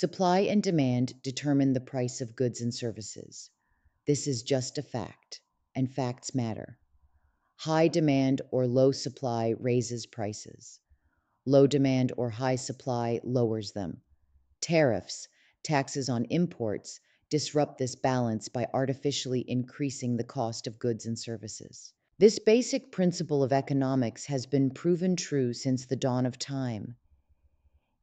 Supply and demand determine the price of goods and services. This is just a fact, and facts matter. High demand or low supply raises prices. Low demand or high supply lowers them. Tariffs, taxes on imports, disrupt this balance by artificially increasing the cost of goods and services. This basic principle of economics has been proven true since the dawn of time.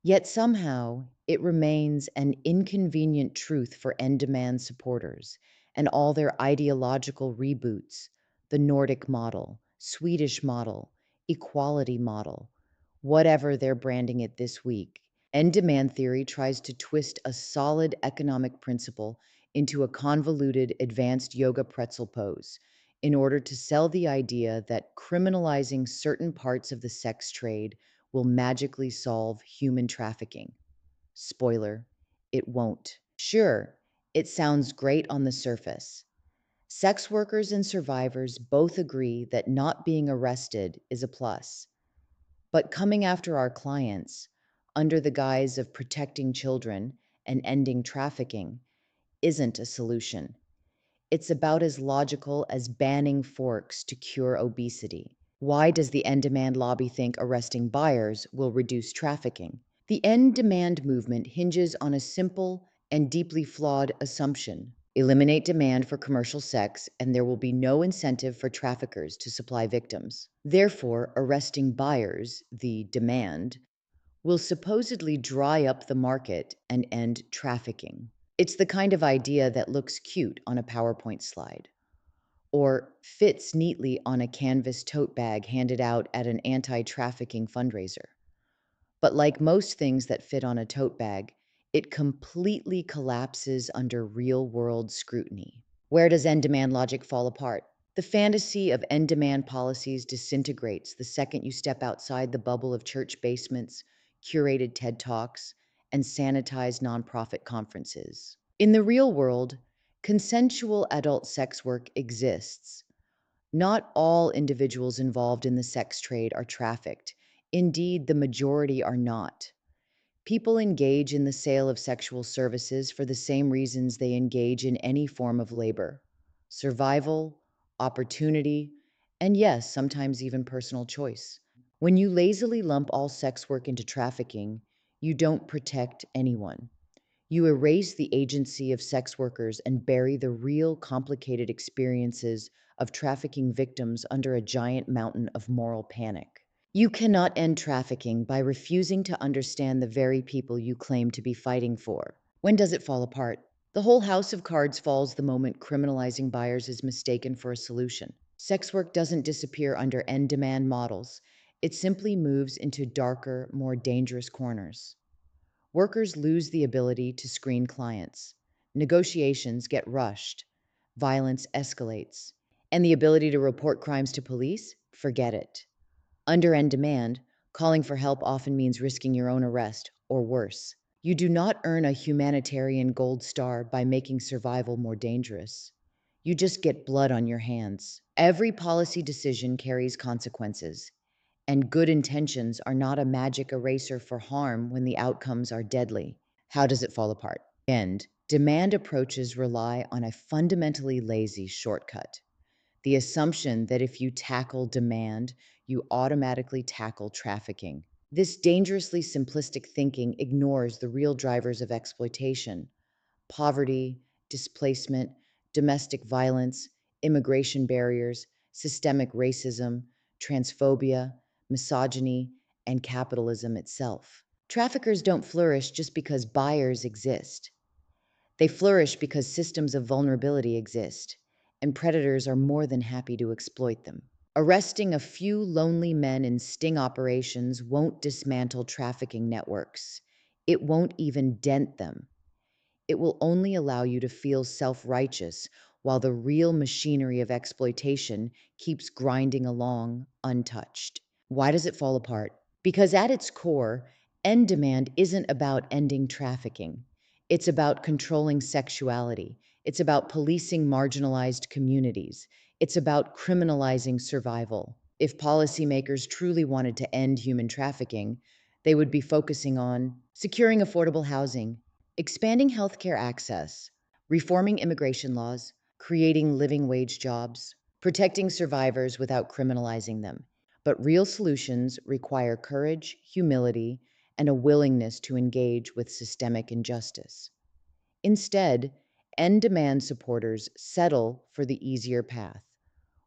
Yet somehow it remains an inconvenient truth for end demand supporters and all their ideological reboots, the Nordic model, Swedish model, equality model, whatever they're branding it this week. End demand theory tries to twist a solid economic principle into a convoluted advanced yoga pretzel pose in order to sell the idea that criminalizing certain parts of the sex trade will magically solve human trafficking. Spoiler, it won't. Sure, it sounds great on the surface. Sex workers and survivors both agree that not being arrested is a plus. But coming after our clients, under the guise of protecting children and ending trafficking, isn't a solution. It's about as logical as banning forks to cure obesity. Why does the end demand lobby think arresting buyers will reduce trafficking? The end demand movement hinges on a simple and deeply flawed assumption. Eliminate demand for commercial sex, and there will be no incentive for traffickers to supply victims. Therefore, arresting buyers, the demand, will supposedly dry up the market and end trafficking. It's the kind of idea that looks cute on a PowerPoint slide or fits neatly on a canvas tote bag handed out at an anti-trafficking fundraiser. But like most things that fit on a tote bag, it completely collapses under real-world scrutiny. Where does end demand logic fall apart? The fantasy of end demand policies disintegrates the second you step outside the bubble of church basements, curated TED Talks, and sanitized nonprofit conferences. In the real world, consensual adult sex work exists. Not all individuals involved in the sex trade are trafficked. Indeed, the majority are not. People engage in the sale of sexual services for the same reasons they engage in any form of labor: survival, opportunity, and yes, sometimes even personal choice. When you lazily lump all sex work into trafficking, you don't protect anyone. You erase the agency of sex workers and bury the real complicated experiences of trafficking victims under a giant mountain of moral panic. You cannot end trafficking by refusing to understand the very people you claim to be fighting for. When does it fall apart? The whole house of cards falls the moment criminalizing buyers is mistaken for a solution. Sex work doesn't disappear under end demand models. It simply moves into darker, more dangerous corners. Workers lose the ability to screen clients. Negotiations get rushed. Violence escalates. And the ability to report crimes to police? Forget it. Under end demand, calling for help often means risking your own arrest, or worse. You do not earn a humanitarian gold star by making survival more dangerous. You just get blood on your hands. Every policy decision carries consequences, and good intentions are not a magic eraser for harm when the outcomes are deadly. How does it fall apart? End. Demand approaches rely on a fundamentally lazy shortcut: the assumption that if you tackle demand, you automatically tackle trafficking. This dangerously simplistic thinking ignores the real drivers of exploitation: poverty, displacement, domestic violence, immigration barriers, systemic racism, transphobia, misogyny, and capitalism itself. Traffickers don't flourish just because buyers exist. They flourish because systems of vulnerability exist, and predators are more than happy to exploit them. Arresting a few lonely men in sting operations won't dismantle trafficking networks. It won't even dent them. It will only allow you to feel self-righteous while the real machinery of exploitation keeps grinding along untouched. Why does it fall apart? Because at its core, end demand isn't about ending trafficking. It's about controlling sexuality. It's about policing marginalized communities. It's about criminalizing survival. If policymakers truly wanted to end human trafficking, they would be focusing on securing affordable housing, Expanding healthcare access, reforming immigration laws, creating living wage jobs, protecting survivors without criminalizing them. But real solutions require courage, humility, and a willingness to engage with systemic injustice. Instead, end demand supporters settle for the easier path,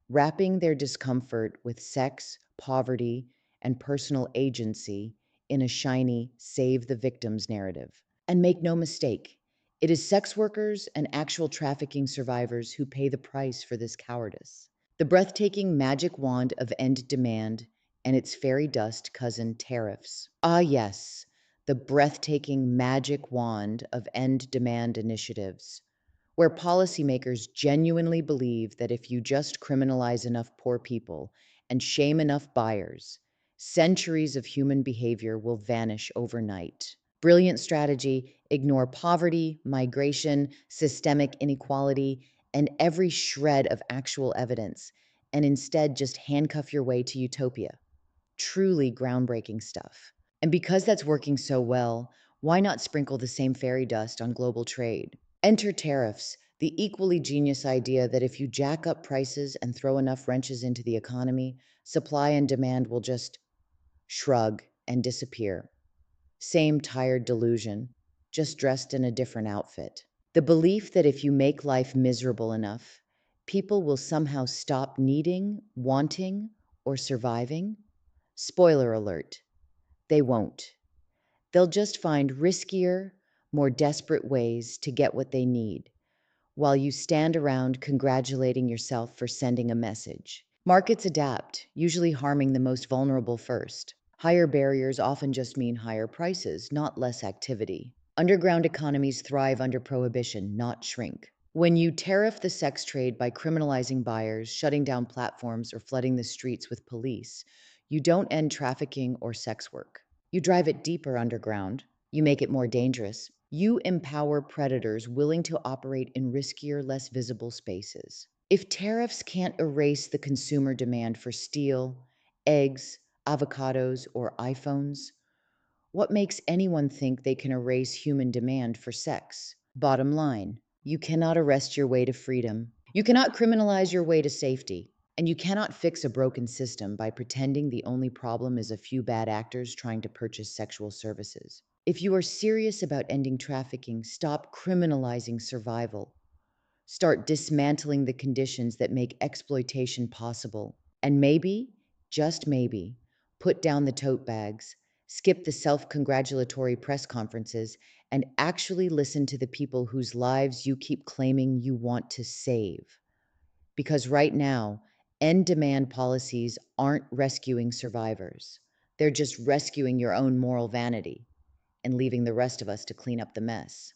wrapping their discomfort with sex, poverty, and personal agency in a shiny save the victims narrative. And make no mistake, it is sex workers and actual trafficking survivors who pay the price for this cowardice. The breathtaking magic wand of end demand and its fairy dust cousin tariffs. Ah, yes, the breathtaking magic wand of end demand initiatives, where policymakers genuinely believe that if you just criminalize enough poor people and shame enough buyers, centuries of human behavior will vanish overnight. Brilliant strategy: ignore poverty, migration, systemic inequality, and every shred of actual evidence, and instead just handcuff your way to utopia. Truly groundbreaking stuff. And because that's working so well, why not sprinkle the same fairy dust on global trade? Enter tariffs, the equally genius idea that if you jack up prices and throw enough wrenches into the economy, supply and demand will just shrug and disappear. Same tired delusion, just dressed in a different outfit. The belief that if you make life miserable enough, people will somehow stop needing, wanting, or surviving. Spoiler alert, they won't. They'll just find riskier, more desperate ways to get what they need, while you stand around congratulating yourself for sending a message. Markets adapt, usually harming the most vulnerable first. Higher barriers often just mean higher prices, not less activity. Underground economies thrive under prohibition, not shrink. When you tariff the sex trade by criminalizing buyers, shutting down platforms, or flooding the streets with police, you don't end trafficking or sex work. You drive it deeper underground. You make it more dangerous. You empower predators willing to operate in riskier, less visible spaces. If tariffs can't erase the consumer demand for steel, eggs, avocados, or iPhones, what makes anyone think they can erase human demand for sex? Bottom line, you cannot arrest your way to freedom. You cannot criminalize your way to safety. And you cannot fix a broken system by pretending the only problem is a few bad actors trying to purchase sexual services. If you are serious about ending trafficking, stop criminalizing survival. Start dismantling the conditions that make exploitation possible. And maybe, just maybe, put down the tote bags, skip the self congratulatory press conferences, and actually listen to the people whose lives you keep claiming you want to save. Because right now, end demand policies aren't rescuing survivors. They're just rescuing your own moral vanity and leaving the rest of us to clean up the mess.